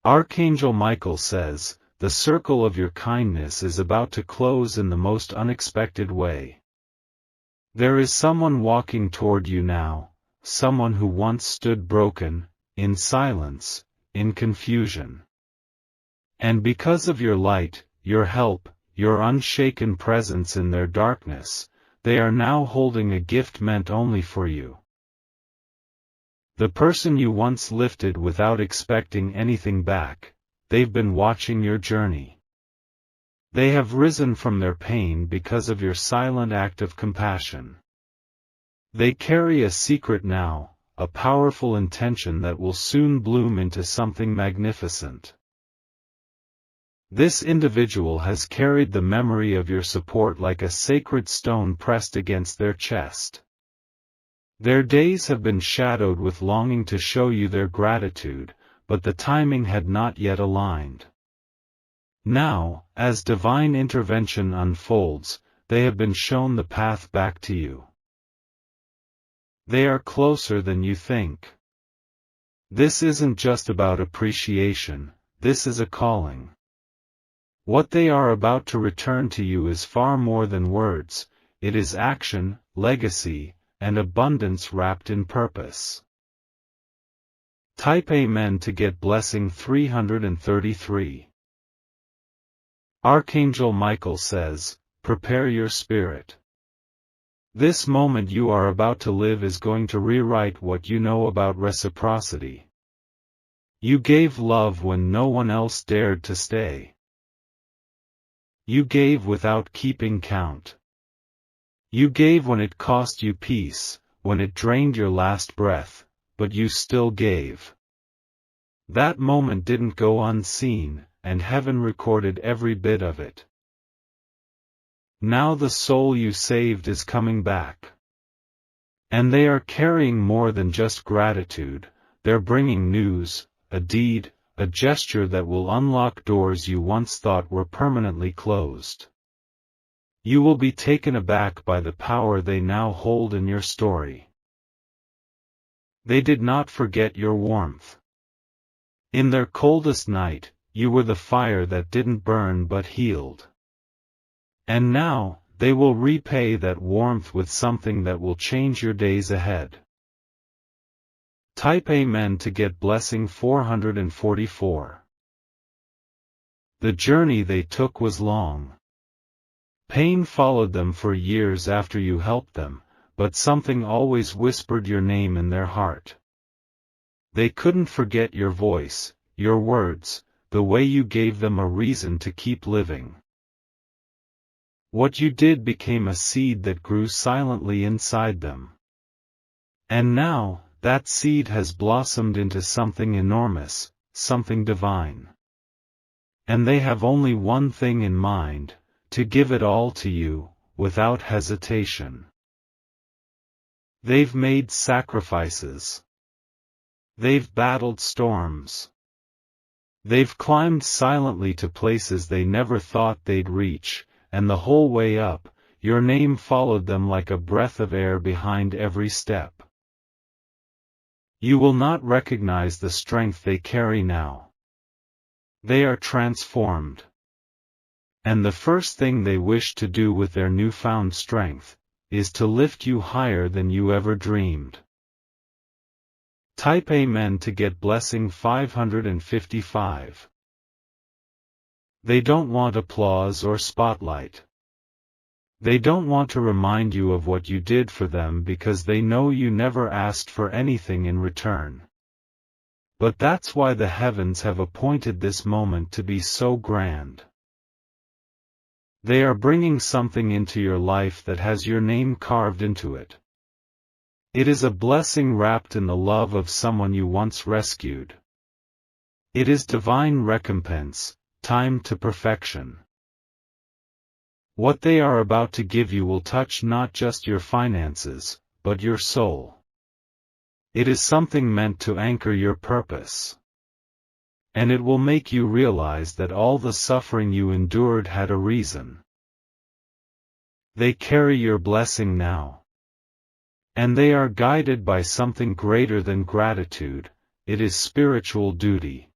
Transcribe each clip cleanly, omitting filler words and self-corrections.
Archangel Michael says, the circle of your kindness is about to close in the most unexpected way. There is someone walking toward you now, someone who once stood broken, in silence, in confusion. And because of your light, your help, your unshaken presence in their darkness, they are now holding a gift meant only for you. The person you once lifted without expecting anything back, they've been watching your journey. They have risen from their pain because of your silent act of compassion. They carry a secret now, a powerful intention that will soon bloom into something magnificent. This individual has carried the memory of your support like a sacred stone pressed against their chest. Their days have been shadowed with longing to show you their gratitude, but the timing had not yet aligned. Now, as divine intervention unfolds, they have been shown the path back to you. They are closer than you think. This isn't just about appreciation, this is a calling. What they are about to return to you is far more than words, it is action, legacy, and abundance wrapped in purpose. Type Amen to get blessing 333. Archangel Michael says, prepare your spirit. This moment you are about to live is going to rewrite what you know about reciprocity. You gave love when no one else dared to stay. You gave without keeping count. You gave when it cost you peace, when it drained your last breath, but you still gave. That moment didn't go unseen, and heaven recorded every bit of it. Now the soul you saved is coming back. And they are carrying more than just gratitude, they're bringing news, a deed, a gesture that will unlock doors you once thought were permanently closed. You will be taken aback by the power they now hold in your story. They did not forget your warmth. In their coldest night, you were the fire that didn't burn but healed. And now, they will repay that warmth with something that will change your days ahead. Type Amen to get blessing 444. The journey they took was long. Pain followed them for years after you helped them, but something always whispered your name in their heart. They couldn't forget your voice, your words, the way you gave them a reason to keep living. What you did became a seed that grew silently inside them. And now, that seed has blossomed into something enormous, something divine. And they have only one thing in mind, to give it all to you, without hesitation. They've made sacrifices. They've battled storms. They've climbed silently to places they never thought they'd reach, and the whole way up, your name followed them like a breath of air behind every step. You will not recognize the strength they carry now. They are transformed. And the first thing they wish to do with their newfound strength, is to lift you higher than you ever dreamed. Type Amen to get blessing 555. They don't want applause or spotlight. They don't want to remind you of what you did for them because they know you never asked for anything in return. But that's why the heavens have appointed this moment to be so grand. They are bringing something into your life that has your name carved into it. It is a blessing wrapped in the love of someone you once rescued. It is divine recompense, timed to perfection. What they are about to give you will touch not just your finances, but your soul. It is something meant to anchor your purpose. And it will make you realize that all the suffering you endured had a reason. They carry your blessing now. And they are guided by something greater than gratitude, it is spiritual duty.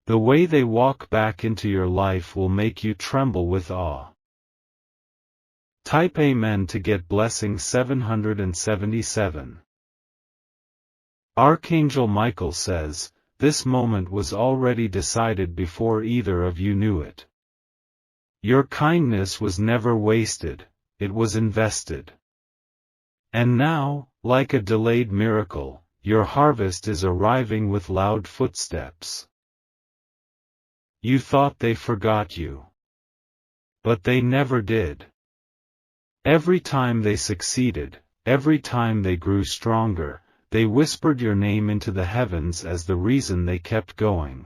The way they walk back into your life will make you tremble with awe. Type Amen to get blessing 777. Archangel Michael says, this moment was already decided before either of you knew it. Your kindness was never wasted, it was invested. And now, like a delayed miracle, your harvest is arriving with loud footsteps. You thought they forgot you. But they never did. Every time they succeeded, every time they grew stronger, they whispered your name into the heavens as the reason they kept going.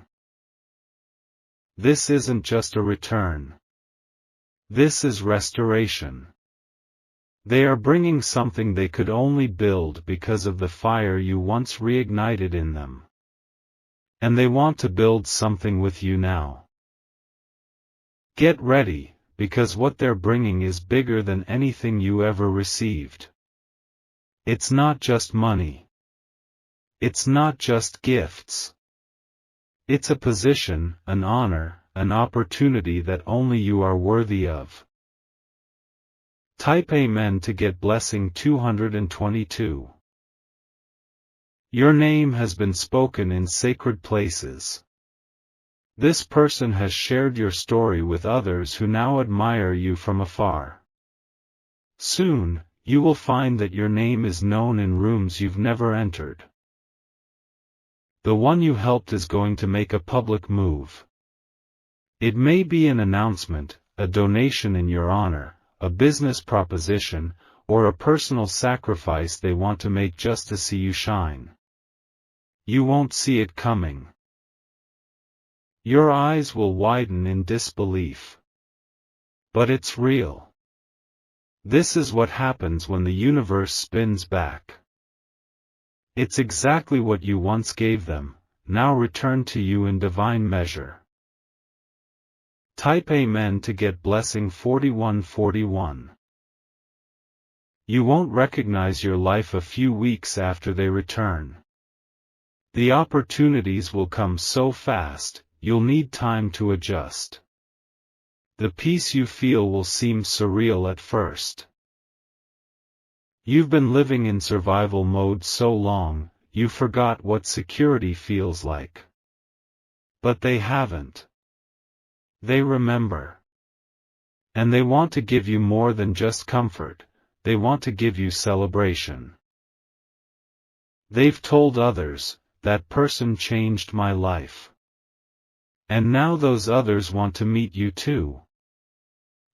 This isn't just a return. This is restoration. They are bringing something they could only build because of the fire you once reignited in them. And they want to build something with you now. Get ready, because what they're bringing is bigger than anything you ever received. It's not just money. It's not just gifts. It's a position, an honor, an opportunity that only you are worthy of. Type Amen to get blessing 222. Your name has been spoken in sacred places. This person has shared your story with others who now admire you from afar. Soon, you will find that your name is known in rooms you've never entered. The one you helped is going to make a public move. It may be an announcement, a donation in your honor, a business proposition, or a personal sacrifice they want to make just to see you shine. You won't see it coming. Your eyes will widen in disbelief. But it's real. This is what happens when the universe spins back. It's exactly what you once gave them, now returned to you in divine measure. Type Amen to get blessing 4141. You won't recognize your life a few weeks after they return. The opportunities will come so fast, you'll need time to adjust. The peace you feel will seem surreal at first. You've been living in survival mode so long, you forgot what security feels like. But they haven't. They remember. And they want to give you more than just comfort, they want to give you celebration. They've told others, that person changed my life. And now those others want to meet you too.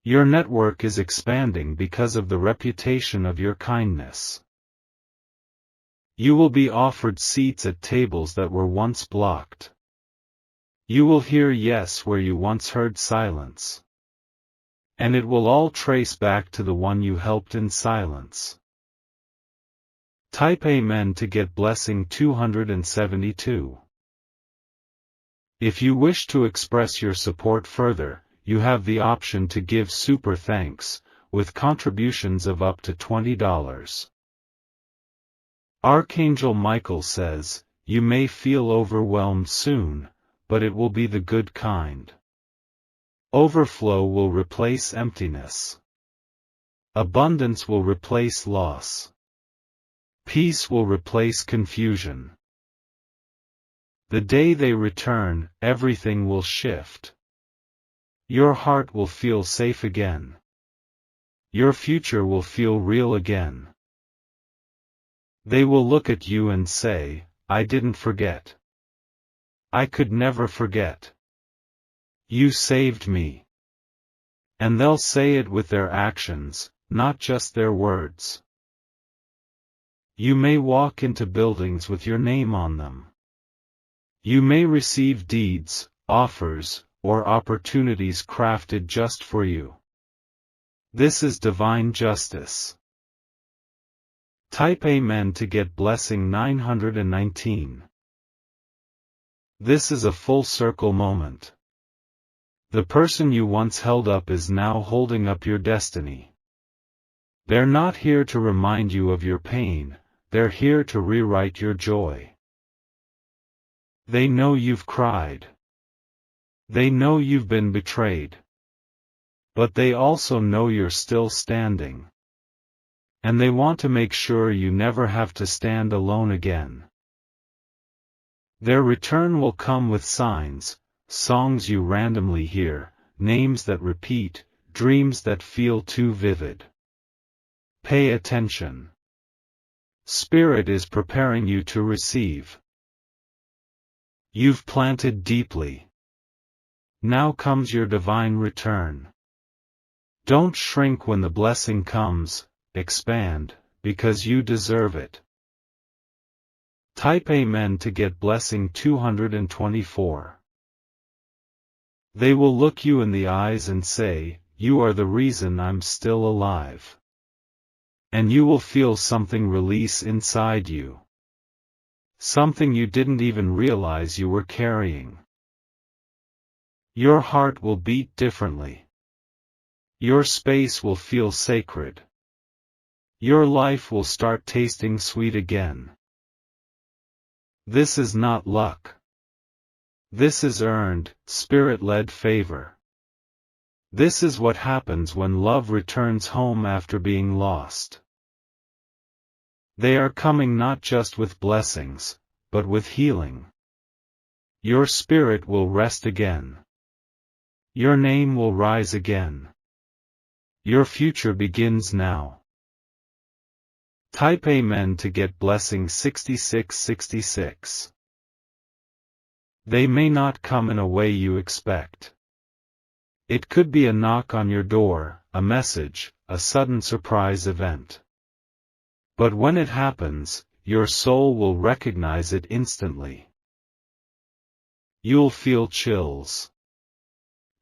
Your network is expanding because of the reputation of your kindness. You will be offered seats at tables that were once blocked. You will hear yes where you once heard silence. And it will all trace back to the one you helped in silence. Type Amen to get blessing 272. If you wish to express your support further, you have the option to give super thanks, with contributions of up to $20. Archangel Michael says, you may feel overwhelmed soon, but it will be the good kind. Overflow will replace emptiness. Abundance will replace loss. Peace will replace confusion. The day they return, everything will shift. Your heart will feel safe again. Your future will feel real again. They will look at you and say, I didn't forget. I could never forget. You saved me. And they'll say it with their actions, not just their words. You may walk into buildings with your name on them. You may receive deeds, offers, or opportunities crafted just for you. This is divine justice. Type Amen to get blessing 919. This is a full circle moment. The person you once held up is now holding up your destiny. They're not here to remind you of your pain, they're here to rewrite your joy. They know you've cried. They know you've been betrayed. But they also know you're still standing. And they want to make sure you never have to stand alone again. Their return will come with signs, songs you randomly hear, names that repeat, dreams that feel too vivid. Pay attention. Spirit is preparing you to receive. You've planted deeply. Now comes your divine return. Don't shrink when the blessing comes, expand, because you deserve it. Type Amen to get blessing 224. They will look you in the eyes and say, "You are the reason I'm still alive." And you will feel something release inside you. Something you didn't even realize you were carrying. Your heart will beat differently. Your space will feel sacred. Your life will start tasting sweet again. This is not luck. This is earned, Spirit-led favor. This is what happens when love returns home after being lost. They are coming not just with blessings, but with healing. Your spirit will rest again. Your name will rise again. Your future begins now. Type Amen to get blessing 6666. They may not come in a way you expect. It could be a knock on your door, a message, a sudden surprise event. But when it happens, your soul will recognize it instantly. You'll feel chills.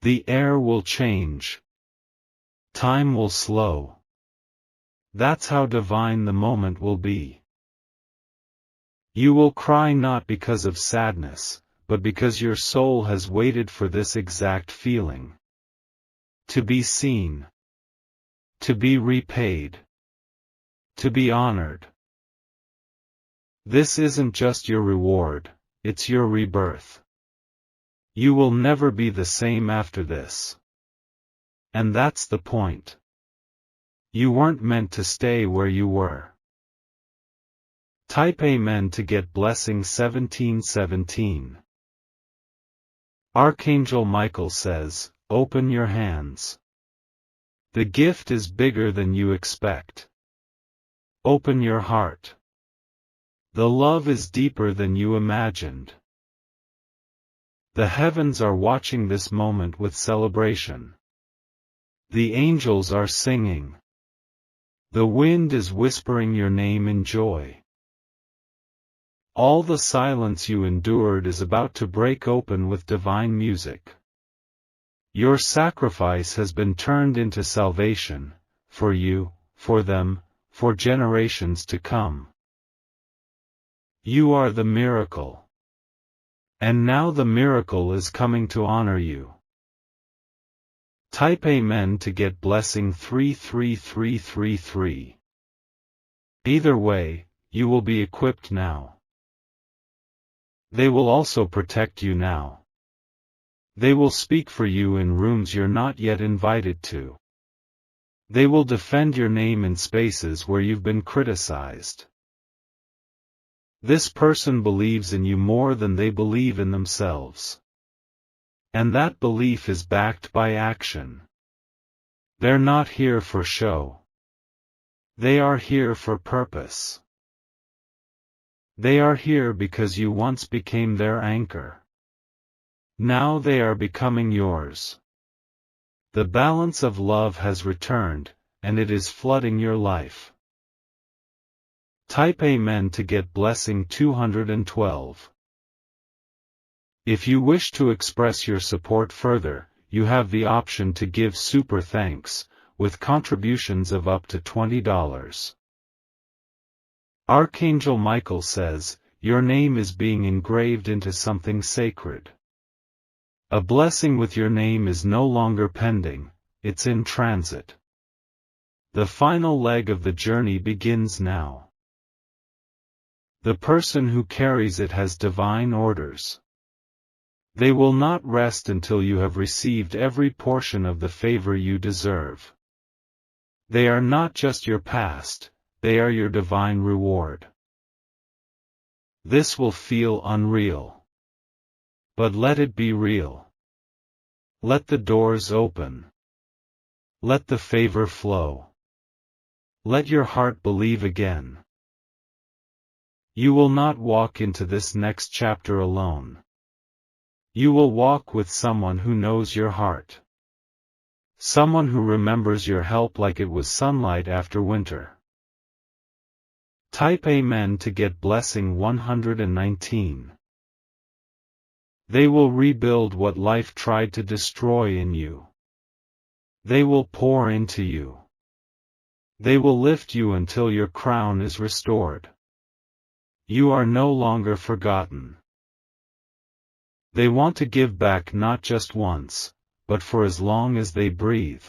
The air will change. Time will slow. That's how divine the moment will be. You will cry not because of sadness, but because your soul has waited for this exact feeling. To be seen. To be repaid. To be honored. This isn't just your reward, it's your rebirth. You will never be the same after this. And that's the point. You weren't meant to stay where you were. Type Amen to get blessing 1717. Archangel Michael says, "Open your hands. The gift is bigger than you expect. Open your heart. The love is deeper than you imagined." The heavens are watching this moment with celebration. The angels are singing. The wind is whispering your name in joy. All the silence you endured is about to break open with divine music. Your sacrifice has been turned into salvation, for you, for them, for generations to come. You are the miracle. And now the miracle is coming to honor you. Type Amen to get blessing 33333. Either way, you will be equipped now. They will also protect you now. They will speak for you in rooms you're not yet invited to. They will defend your name in spaces where you've been criticized. This person believes in you more than they believe in themselves. And that belief is backed by action. They're not here for show. They are here for purpose. They are here because you once became their anchor. Now they are becoming yours. The balance of love has returned, and it is flooding your life. Type Amen to get blessing 212. If you wish to express your support further, you have the option to give super thanks, with contributions of up to $20. Archangel Michael says, your name is being engraved into something sacred. A blessing with your name is no longer pending, it's in transit. The final leg of the journey begins now. The person who carries it has divine orders. They will not rest until you have received every portion of the favor you deserve. They are not just your past, they are your divine reward. This will feel unreal. But let it be real. Let the doors open. Let the favor flow. Let your heart believe again. You will not walk into this next chapter alone. You will walk with someone who knows your heart. Someone who remembers your help like it was sunlight after winter. Type Amen to get blessing 119. They will rebuild what life tried to destroy in you. They will pour into you. They will lift you until your crown is restored. You are no longer forgotten. They want to give back not just once, but for as long as they breathe.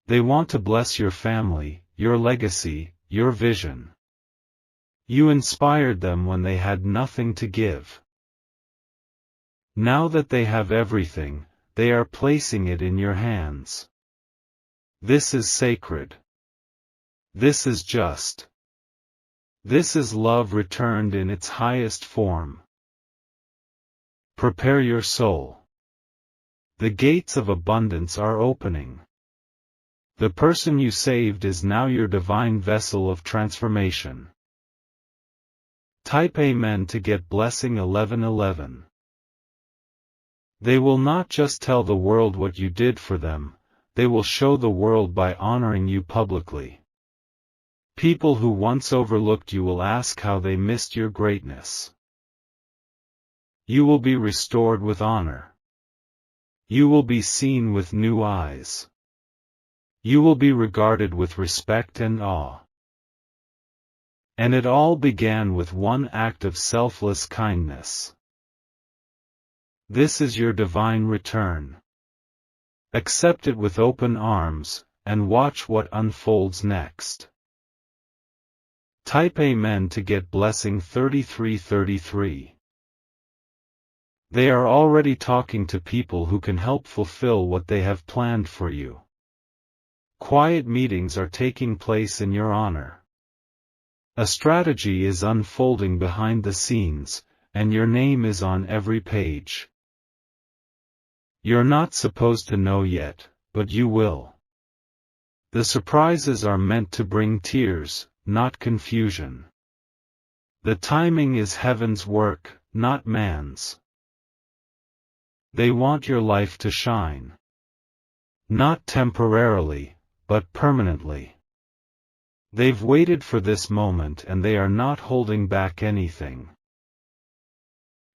They want to bless your family, your legacy, your vision. You inspired them when they had nothing to give. Now that they have everything, they are placing it in your hands. This is sacred. This is just. This is love returned in its highest form. Prepare your soul. The gates of abundance are opening. The person you saved is now your divine vessel of transformation. Type Amen to get blessing 1111. They will not just tell the world what you did for them, they will show the world by honoring you publicly. People who once overlooked you will ask how they missed your greatness. You will be restored with honor. You will be seen with new eyes. You will be regarded with respect and awe. And it all began with one act of selfless kindness. This is your divine return. Accept it with open arms, and watch what unfolds next. Type Amen to get blessing 3333. They are already talking to people who can help fulfill what they have planned for you. Quiet meetings are taking place in your honor. A strategy is unfolding behind the scenes, and your name is on every page. You're not supposed to know yet, but you will. The surprises are meant to bring tears, not confusion. The timing is heaven's work, not man's. They want your life to shine. Not temporarily, but permanently. They've waited for this moment and they are not holding back anything.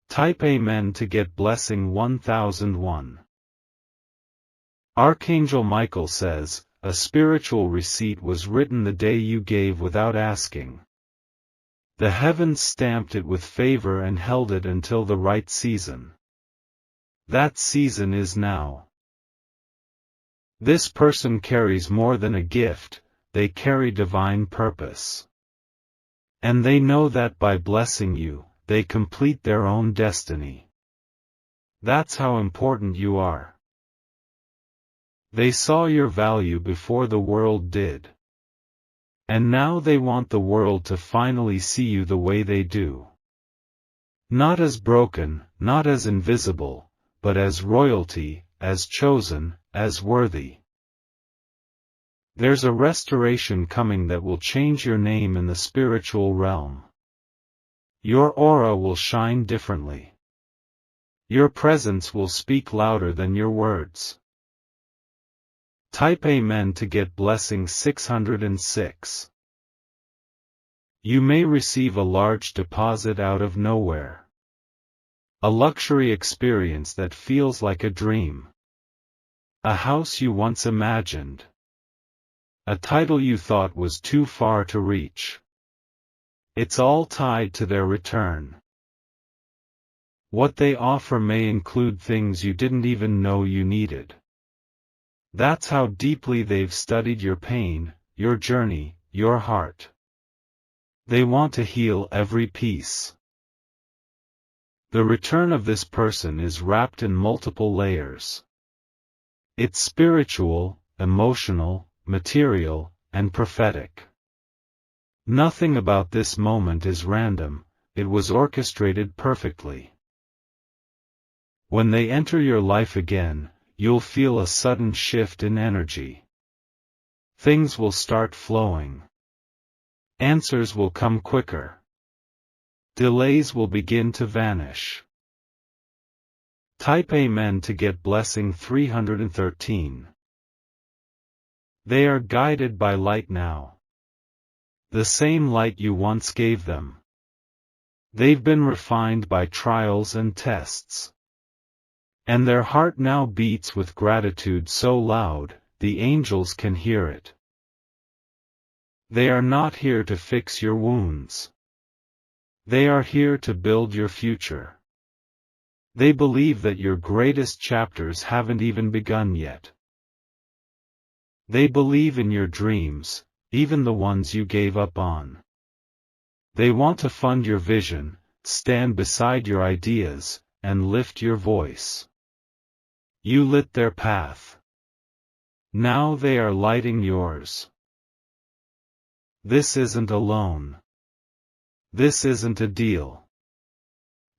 Type Amen to get blessing 1001. Archangel Michael says, a spiritual receipt was written the day you gave without asking. The heavens stamped it with favor and held it until the right season. That season is now. This person carries more than a gift, they carry divine purpose. And they know that by blessing you, they complete their own destiny. That's how important you are. They saw your value before the world did. And now they want the world to finally see you the way they do. Not as broken, not as invisible, but as royalty, as chosen, as worthy. There's a restoration coming that will change your name in the spiritual realm. Your aura will shine differently. Your presence will speak louder than your words. Type Amen to get blessing 606. You may receive a large deposit out of nowhere. A luxury experience that feels like a dream. A house you once imagined. A title you thought was too far to reach. It's all tied to their return. What they offer may include things you didn't even know you needed. That's how deeply they've studied your pain, your journey, your heart. They want to heal every piece. The return of this person is wrapped in multiple layers. It's spiritual, emotional, material, and prophetic. Nothing about this moment is random, it was orchestrated perfectly. When they enter your life again, you'll feel a sudden shift in energy. Things will start flowing. Answers will come quicker. Delays will begin to vanish. Type Amen to get blessing 313. They are guided by light now. The same light you once gave them. They've been refined by trials and tests. And their heart now beats with gratitude so loud, the angels can hear it. They are not here to fix your wounds. They are here to build your future. They believe that your greatest chapters haven't even begun yet. They believe in your dreams, even the ones you gave up on. They want to fund your vision, stand beside your ideas, and lift your voice. You lit their path. Now they are lighting yours. This isn't a loan. This isn't a deal.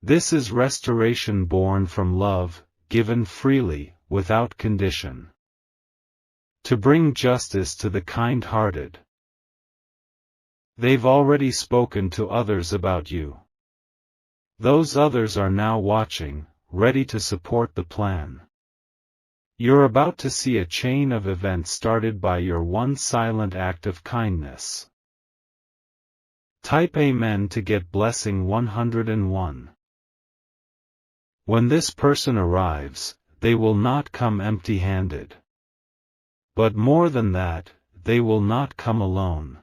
This is restoration born from love, given freely, without condition. To bring justice to the kind-hearted. They've already spoken to others about you. Those others are now watching, ready to support the plan. You're about to see a chain of events started by your one silent act of kindness. Type Amen to get blessing 101. When this person arrives, they will not come empty-handed. But more than that, they will not come alone.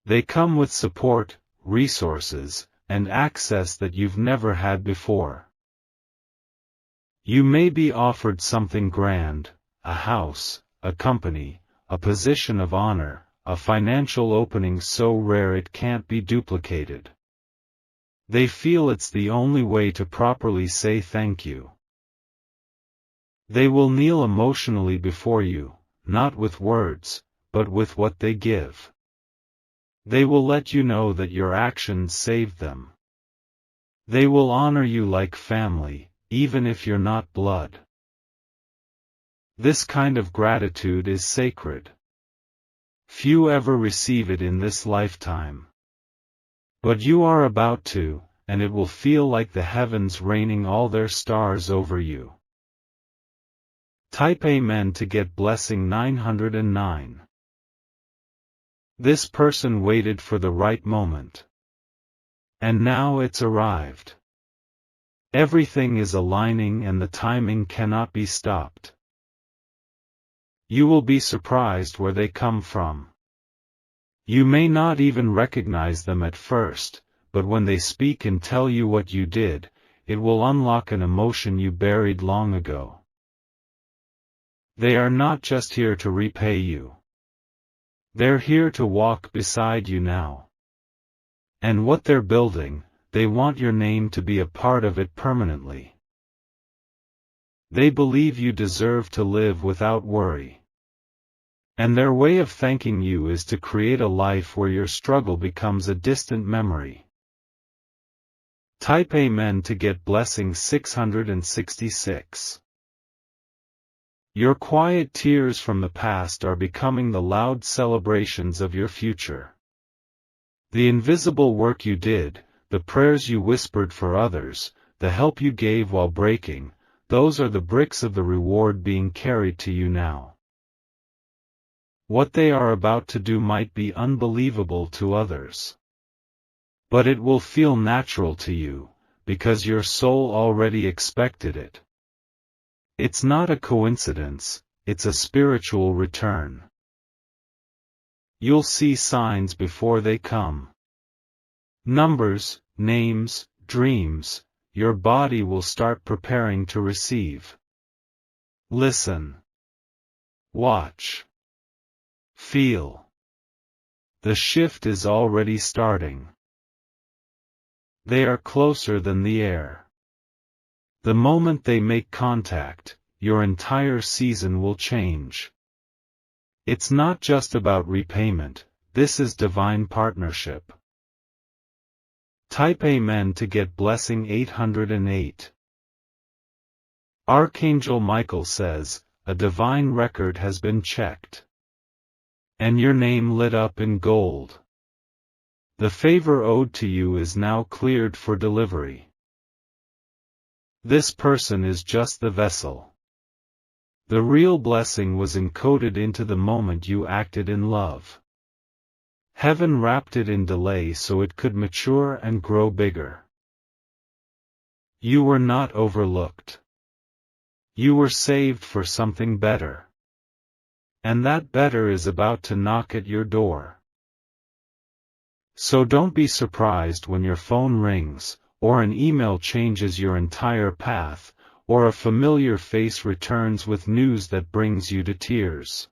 They come with support, resources, and access that you've never had before. You may be offered something grand, a house, a company, a position of honor, a financial opening so rare it can't be duplicated. They feel it's the only way to properly say thank you. They will kneel emotionally before you, not with words, but with what they give. They will let you know that your actions saved them. They will honor you like family, even if you're not blood. This kind of gratitude is sacred. Few ever receive it in this lifetime. But you are about to, and it will feel like the heavens raining all their stars over you. Type Amen to get blessing 909. This person waited for the right moment. And now it's arrived. Everything is aligning and the timing cannot be stopped. You will be surprised where they come from. You may not even recognize them at first, but when they speak and tell you what you did, it will unlock an emotion you buried long ago. They are not just here to repay you. They're here to walk beside you now. And what they're building, they want your name to be a part of it permanently. They believe you deserve to live without worry. And their way of thanking you is to create a life where your struggle becomes a distant memory. Type Amen to get blessing 666. Your quiet tears from the past are becoming the loud celebrations of your future. The invisible work you did, the prayers you whispered for others, the help you gave while breaking, those are the bricks of the reward being carried to you now. What they are about to do might be unbelievable to others. But it will feel natural to you, because your soul already expected it. It's not a coincidence, it's a spiritual return. You'll see signs before they come. Numbers, names, dreams, your body will start preparing to receive. Listen. Watch. Feel. The shift is already starting. They are closer than the air. The moment they make contact, your entire season will change. It's not just about repayment, this is divine partnership. Type Amen to get blessing 808. Archangel Michael says, a divine record has been checked. And your name lit up in gold. The favor owed to you is now cleared for delivery. This person is just the vessel. The real blessing was encoded into the moment you acted in love. Heaven wrapped it in delay so it could mature and grow bigger. You were not overlooked. You were saved for something better. And that better is about to knock at your door. So don't be surprised when your phone rings, or an email changes your entire path, or a familiar face returns with news that brings you to tears.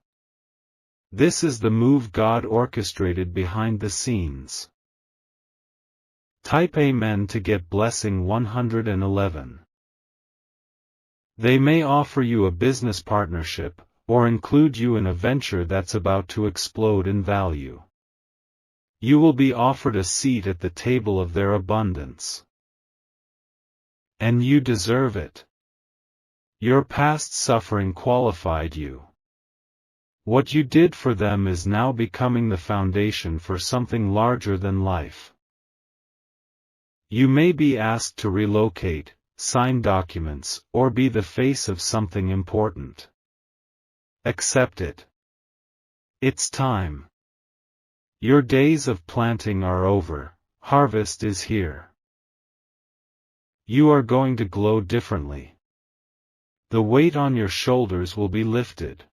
This is the move God orchestrated behind the scenes. Type Amen to get blessing 111. They may offer you a business partnership, or include you in a venture that's about to explode in value. You will be offered a seat at the table of their abundance. And you deserve it. Your past suffering qualified you. What you did for them is now becoming the foundation for something larger than life. You may be asked to relocate, sign documents, or be the face of something important. Accept it. It's time. Your days of planting are over, harvest is here. You are going to glow differently. The weight on your shoulders will be lifted.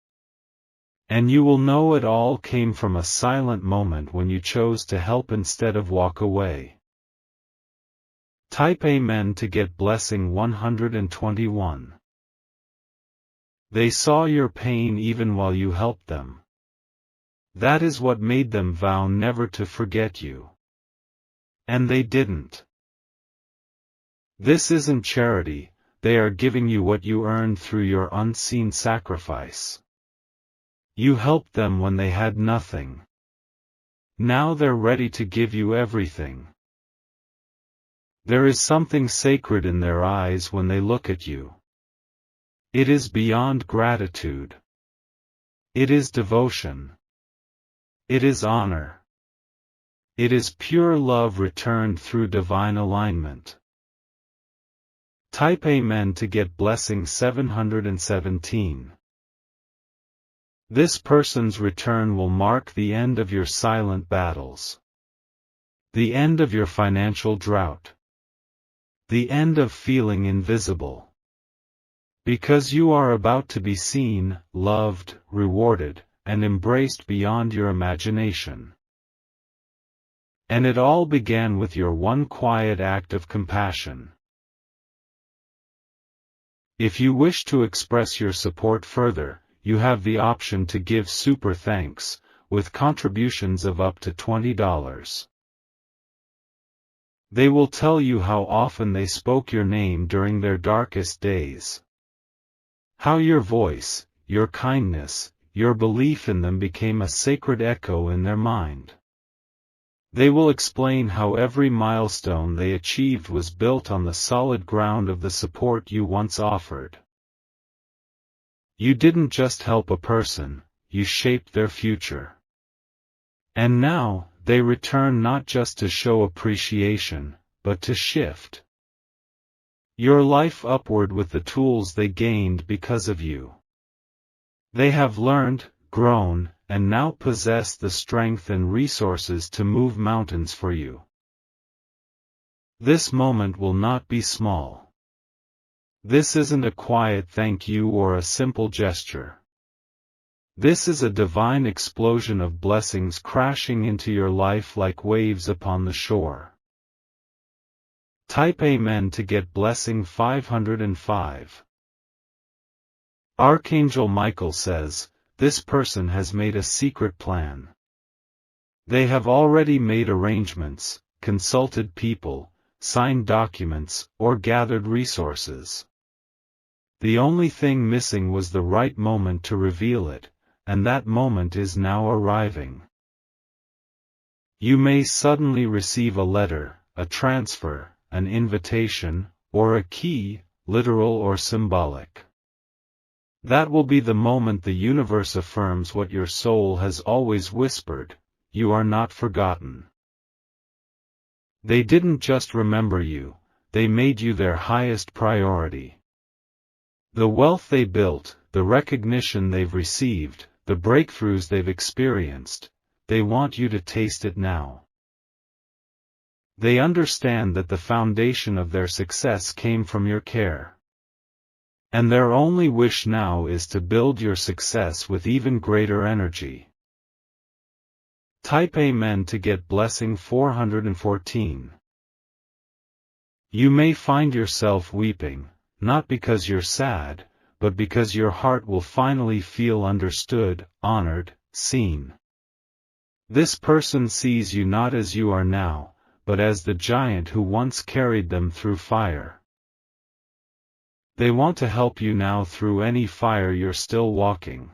And you will know it all came from a silent moment when you chose to help instead of walk away. Type Amen to get blessing 121. They saw your pain even while you helped them. That is what made them vow never to forget you. And they didn't. This isn't charity, they are giving you what you earned through your unseen sacrifice. You helped them when they had nothing. Now they're ready to give you everything. There is something sacred in their eyes when they look at you. It is beyond gratitude. It is devotion. It is honor. It is pure love returned through divine alignment. Type Amen to get blessing 717. This person's return will mark the end of your silent battles. The end of your financial drought. The end of feeling invisible. Because you are about to be seen, loved, rewarded, and embraced beyond your imagination. And it all began with your one quiet act of compassion. If you wish to express your support further, you have the option to give super thanks, with contributions of up to $20. They will tell you how often they spoke your name during their darkest days. How your voice, your kindness, your belief in them became a sacred echo in their mind. They will explain how every milestone they achieved was built on the solid ground of the support you once offered. You didn't just help a person, you shaped their future. And now, they return not just to show appreciation, but to shift your life upward with the tools they gained because of you. They have learned, grown, and now possess the strength and resources to move mountains for you. This moment will not be small. This isn't a quiet thank you or a simple gesture. This is a divine explosion of blessings crashing into your life like waves upon the shore. Type Amen to get blessing 505. Archangel Michael says, this person has made a secret plan. They have already made arrangements, consulted people, signed documents, or gathered resources. The only thing missing was the right moment to reveal it, and that moment is now arriving. You may suddenly receive a letter, a transfer, an invitation, or a key, literal or symbolic. That will be the moment the universe affirms what your soul has always whispered: you are not forgotten. They didn't just remember you, they made you their highest priority. The wealth they built, the recognition they've received, the breakthroughs they've experienced, they want you to taste it now. They understand that the foundation of their success came from your care. And their only wish now is to build your success with even greater energy. Type Amen to get blessing 414. You may find yourself weeping, not because you're sad, but because your heart will finally feel understood, honored, seen. This person sees you not as you are now, but as the giant who once carried them through fire. They want to help you now through any fire you're still walking.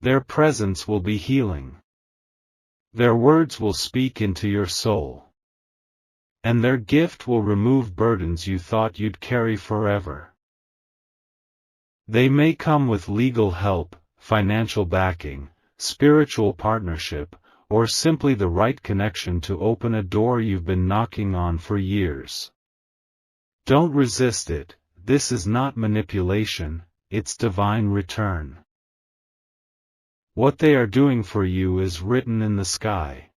Their presence will be healing. Their words will speak into your soul. And their gift will remove burdens you thought you'd carry forever. They may come with legal help, financial backing, spiritual partnership, or simply the right connection to open a door you've been knocking on for years. Don't resist it. This is not manipulation, it's divine return. What they are doing for you is written in the sky.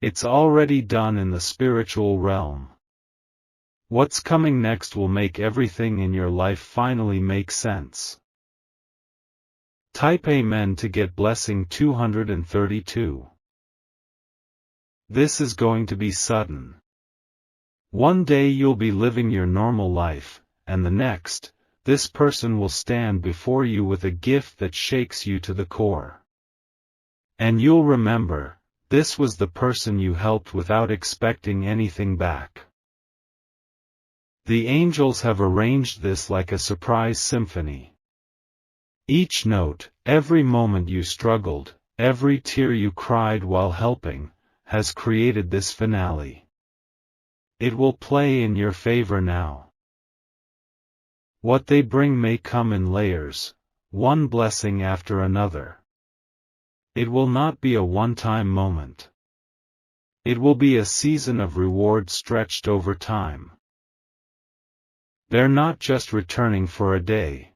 It's already done in the spiritual realm. What's coming next will make everything in your life finally make sense. Type Amen to get blessing 232. This is going to be sudden. One day you'll be living your normal life, and the next, this person will stand before you with a gift that shakes you to the core. And you'll remember, this was the person you helped without expecting anything back. The angels have arranged this like a surprise symphony. Each note, every moment you struggled, every tear you cried while helping, has created this finale. It will play in your favor now. What they bring may come in layers, one blessing after another. It will not be a one-time moment. It will be a season of reward stretched over time. They're not just returning for a day.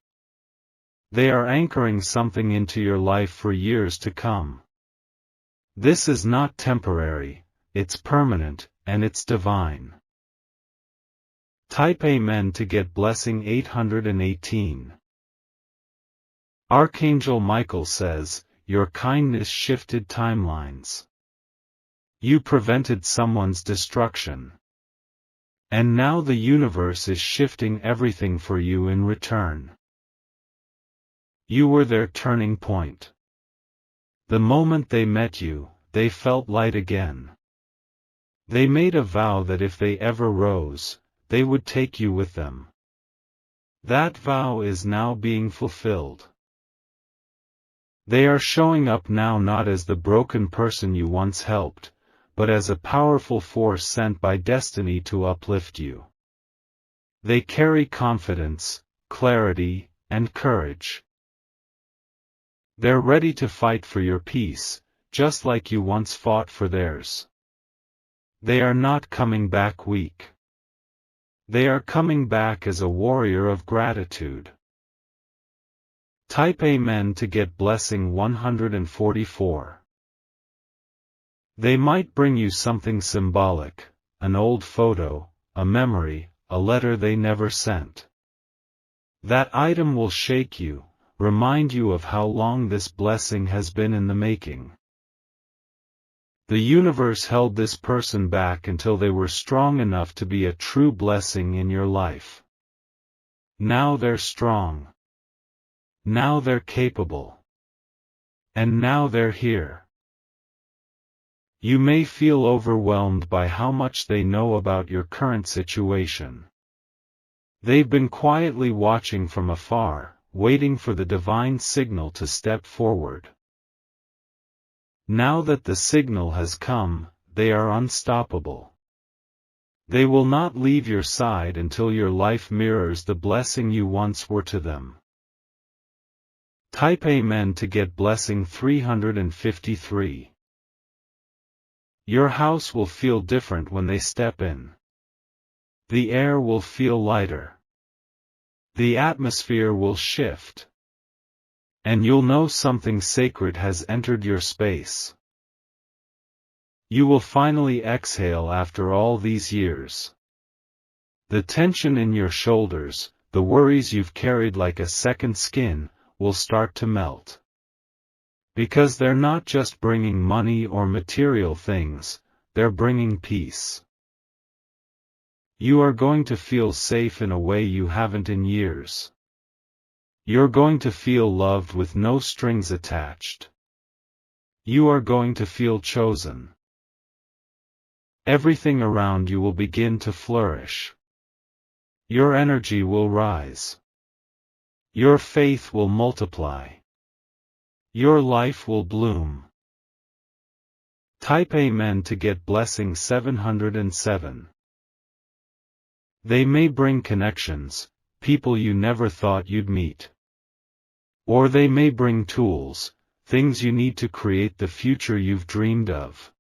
They are anchoring something into your life for years to come. This is not temporary, it's permanent, and it's divine. Type Amen to get blessing 818. Archangel Michael says, your kindness shifted timelines. You prevented someone's destruction. And now the universe is shifting everything for you in return. You were their turning point. The moment they met you, they felt light again. They made a vow that if they ever rose, they would take you with them. That vow is now being fulfilled. They are showing up now not as the broken person you once helped, but as a powerful force sent by destiny to uplift you. They carry confidence, clarity, and courage. They're ready to fight for your peace, just like you once fought for theirs. They are not coming back weak. They are coming back as a warrior of gratitude. Type Amen to get blessing 144. They might bring you something symbolic, an old photo, a memory, a letter they never sent. That item will shake you, remind you of how long this blessing has been in the making. The universe held this person back until they were strong enough to be a true blessing in your life. Now they're strong. Now they're capable. And now they're here. You may feel overwhelmed by how much they know about your current situation. They've been quietly watching from afar, waiting for the divine signal to step forward. Now that the signal has come, they are unstoppable. They will not leave your side until your life mirrors the blessing you once were to them. Type Amen to get blessing 353. Your house will feel different when they step in. The air will feel lighter. The atmosphere will shift. And you'll know something sacred has entered your space. You will finally exhale after all these years. The tension in your shoulders, the worries you've carried like a second skin, will start to melt. Because they're not just bringing money or material things, they're bringing peace. You are going to feel safe in a way you haven't in years. You're going to feel loved with no strings attached. You are going to feel chosen. Everything around you will begin to flourish. Your energy will rise. Your faith will multiply. Your life will bloom. Type Amen to get blessing 707. They may bring connections, people you never thought you'd meet. Or they may bring tools, things you need to create the future you've dreamed of.